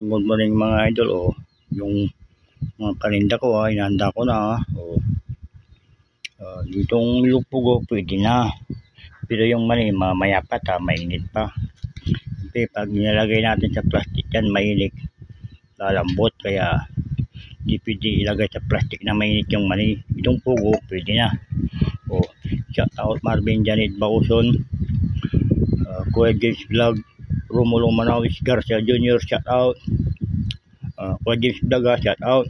Good morning mga idol. Yung mga paninda ko inanda ko na. Ditong lupog pwede na. Pero yung mani mamaya pa mainit pa. Kasi pag nilalagay natin sa plastic yan, mainit, lalambot, kaya di pwede ilagay sa plastic na mainit yung mani. Itong pugo pwede na. Shout out Marvin Janet Bauson, Kuya James Vlog, Romulo Manawis Garcia Jr. shout out. Kuya James Daga shout out.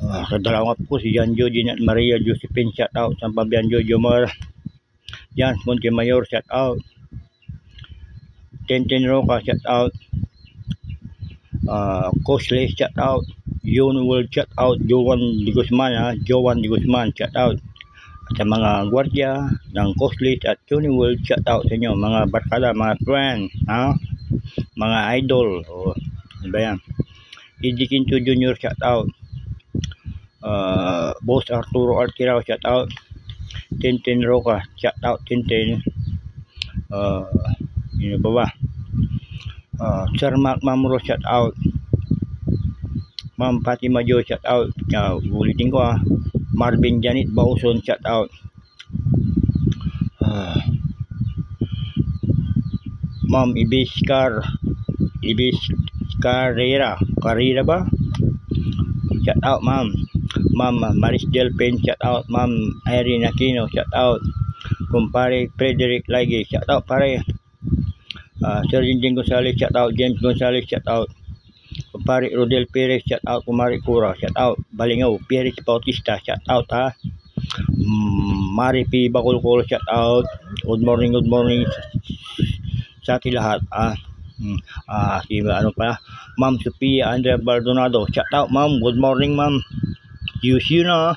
Sa dalawa po si Jan Jodin at Maria Josephine shout out. San Fabian Jojo Mar, Jans Montemayor shout out. Tintin Roca shout out. Cosley shout out. Yun World shout out. Joan de Guzman shout out. At sa mga gwardiya ng Cosley at Yun World shout out sa inyo mga barkada, mga friend, mga idol. Ano ba yan? Eddie Quinto Jr. shout out. Boss Arturo Artirao shout out. Tintin Roca shout out. Tintin yun ba ba? Sir Mark Mamro shout out. Ma'am Fatima Jo shout out. Ulitin ko Marvin Janet Bauson shout out. Ma'am Ibis Carrera ba? Shout out ma'am. Ma'am Maris Delpen shout out. Ma'am Irene Aquino shout out. Kumpare Frederick Lagi shout out pare. Sir Jinjing Gonzales shout out. James Gonzales shout out. Kumpare Rodel Perez shout out. Kumari Cura shout out. Balingaw Perez Bautista shout out Mari P Bacolcol shout out. Good morning sa ating lahat. Ma'am Sophia Andrea Baldonado shout out ma'am. Good morning ma'am. You na.